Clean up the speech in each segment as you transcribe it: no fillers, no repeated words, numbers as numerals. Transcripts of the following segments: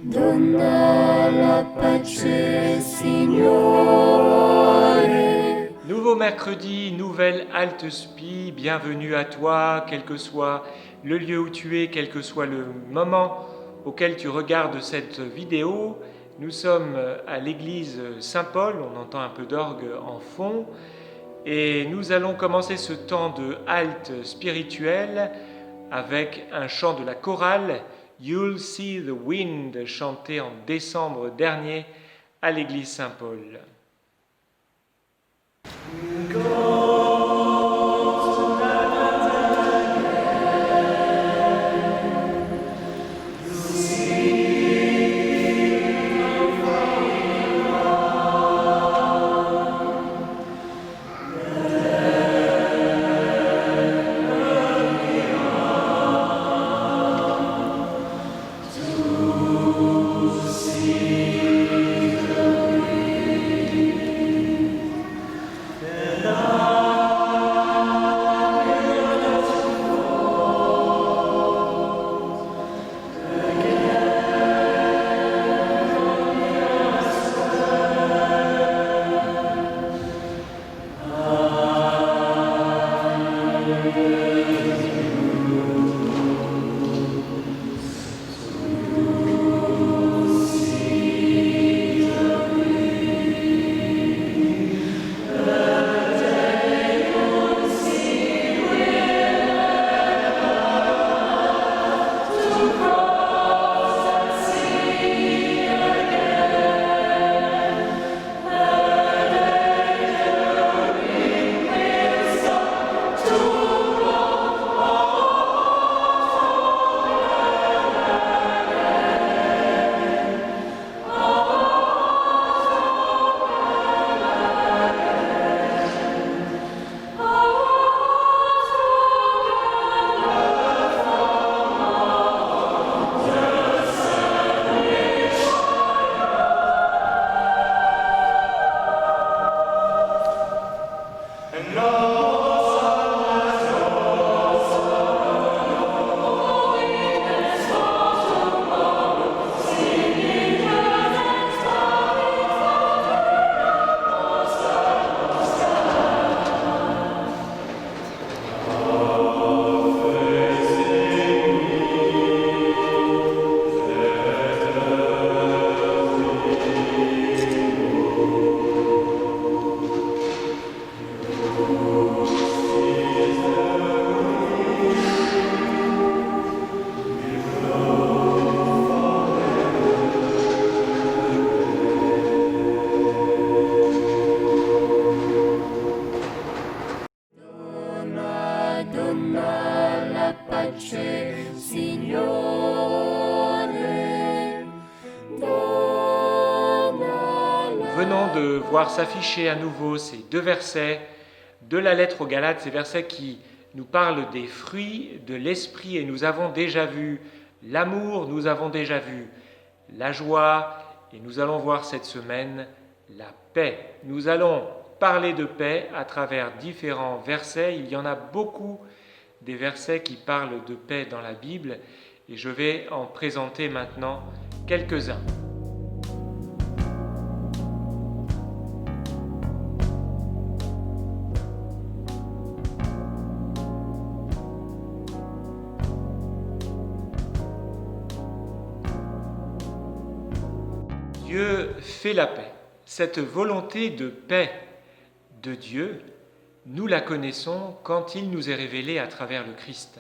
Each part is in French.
Donna la pace, Signore. Nouveau mercredi, nouvelle halte spi, bienvenue à toi, quel que soit le lieu où tu es, quel que soit le moment auquel tu regardes cette vidéo. Nous sommes à l'église Saint-Paul, on entend un peu d'orgue en fond, et nous allons commencer ce temps de halte spirituelle avec un chant de la chorale You'll See the Wind, chanté en décembre dernier à l'église Saint-Paul. Donna la pace, Signore. Venons de voir s'afficher à nouveau ces deux versets de la lettre aux Galates, ces versets qui nous parlent des fruits de l'esprit, et nous avons déjà vu l'amour, nous avons déjà vu la joie, et nous allons voir cette semaine la paix. Nous allons parler de paix à travers différents versets. Il y en a beaucoup des versets qui parlent de paix dans la Bible, et je vais en présenter maintenant quelques-uns. Dieu fait la paix. Cette volonté de paix de Dieu, nous la connaissons quand il nous est révélé à travers le Christ.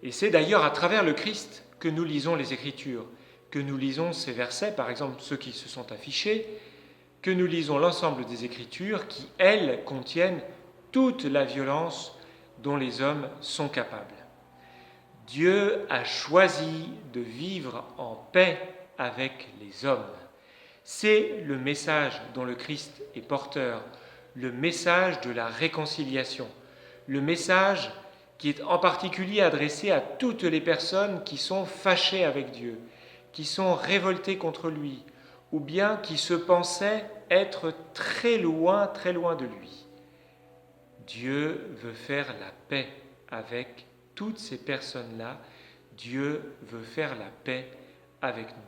Et c'est d'ailleurs à travers le Christ que nous lisons les Écritures, que nous lisons ces versets, par exemple ceux qui se sont affichés, que nous lisons l'ensemble des Écritures qui, elles, contiennent toute la violence dont les hommes sont capables. Dieu a choisi de vivre en paix avec les hommes. C'est le message dont le Christ est porteur, le message de la réconciliation, le message qui est en particulier adressé à toutes les personnes qui sont fâchées avec Dieu, qui sont révoltées contre lui, ou bien qui se pensaient être très loin de lui. Dieu veut faire la paix avec toutes ces personnes-là. Dieu veut faire la paix avec nous.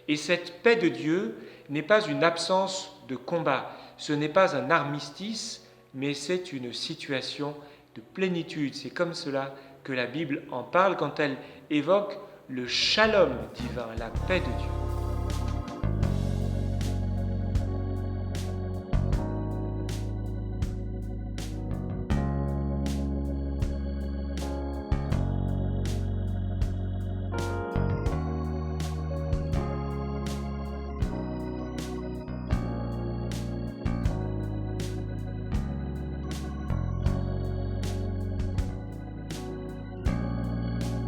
Et cette paix de Dieu n'est pas une absence de combat, ce n'est pas un armistice, mais c'est une situation de plénitude. C'est comme cela que la Bible en parle quand elle évoque le shalom divin, la paix de Dieu.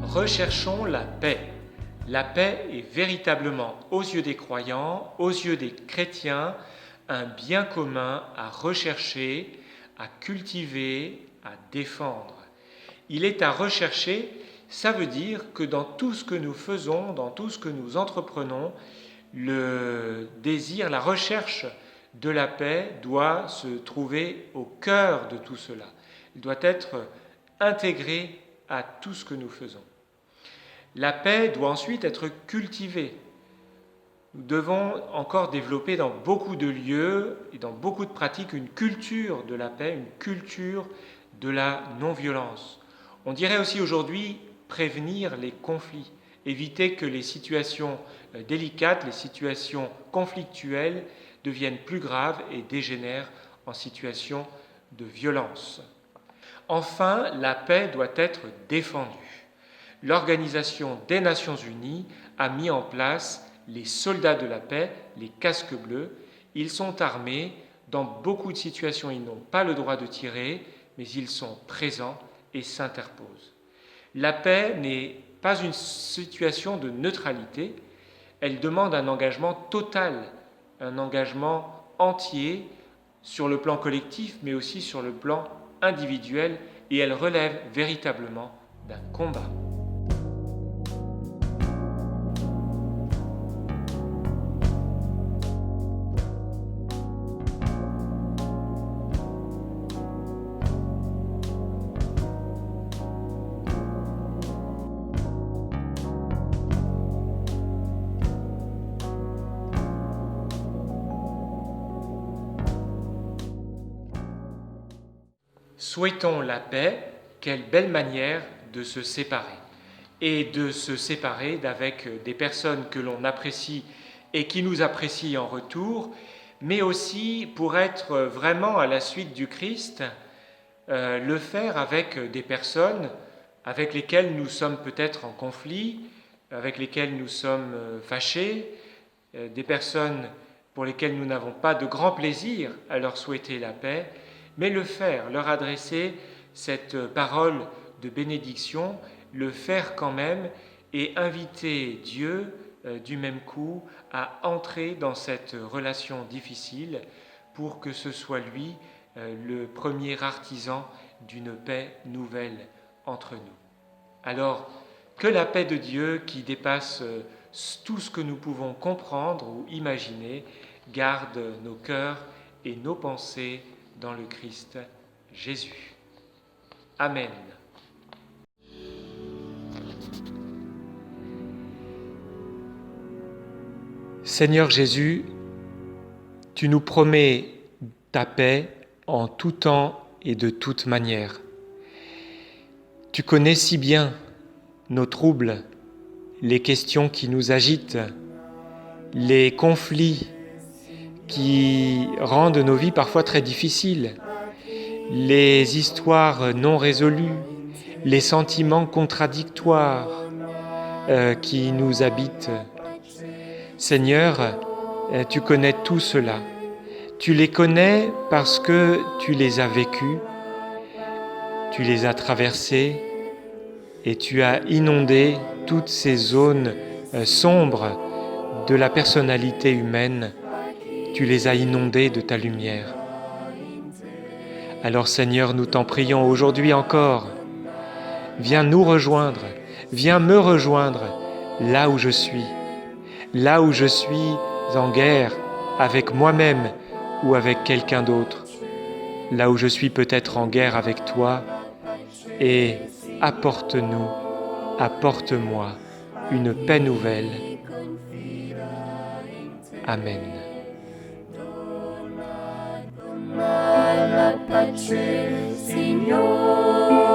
Recherchons la paix. La paix est véritablement, aux yeux des croyants, aux yeux des chrétiens, un bien commun à rechercher, à cultiver, à défendre. Il est à rechercher, ça veut dire que dans tout ce que nous faisons, dans tout ce que nous entreprenons, le désir, la recherche de la paix doit se trouver au cœur de tout cela. Il doit être intégré à tout ce que nous faisons. La paix doit ensuite être cultivée. Nous devons encore développer dans beaucoup de lieux et dans beaucoup de pratiques une culture de la paix, une culture de la non-violence. On dirait aussi aujourd'hui prévenir les conflits, éviter que les situations délicates, les situations conflictuelles deviennent plus graves et dégénèrent en situations de violence. Enfin, la paix doit être défendue. L'Organisation des Nations Unies a mis en place les soldats de la paix, les casques bleus. Ils sont armés. Dans beaucoup de situations, ils n'ont pas le droit de tirer, mais ils sont présents et s'interposent. La paix n'est pas une situation de neutralité. Elle demande un engagement total, un engagement entier sur le plan collectif, mais aussi sur le plan individuel, et elle relève véritablement d'un combat. Souhaitons la paix, quelle belle manière de se séparer. Et de se séparer d'avec des personnes que l'on apprécie et qui nous apprécient en retour, mais aussi pour être vraiment à la suite du Christ, le faire avec des personnes avec lesquelles nous sommes peut-être en conflit, avec lesquelles nous sommes fâchés, des personnes pour lesquelles nous n'avons pas de grand plaisir à leur souhaiter la paix, mais le faire, leur adresser cette parole de bénédiction, le faire quand même et inviter Dieu du même coup à entrer dans cette relation difficile pour que ce soit lui le premier artisan d'une paix nouvelle entre nous. Alors, que la paix de Dieu qui dépasse tout ce que nous pouvons comprendre ou imaginer garde nos cœurs et nos pensées dans le Christ Jésus. Amen. Seigneur Jésus, tu nous promets ta paix en tout temps et de toute manière. Tu connais si bien nos troubles, les questions qui nous agitent, les conflits qui rendent nos vies parfois très difficiles, les histoires non résolues, les sentiments contradictoires qui nous habitent. Seigneur, tu connais tout cela. Tu les connais parce que tu les as vécus, tu les as traversés et tu as inondé toutes ces zones sombres de la personnalité humaine. Tu les as inondées de ta lumière. Alors Seigneur, nous t'en prions aujourd'hui encore. Viens nous rejoindre, viens me rejoindre là où je suis en guerre avec moi-même ou avec quelqu'un d'autre, là où je suis peut-être en guerre avec toi, et apporte-moi une paix nouvelle Amen. La pace, Signore.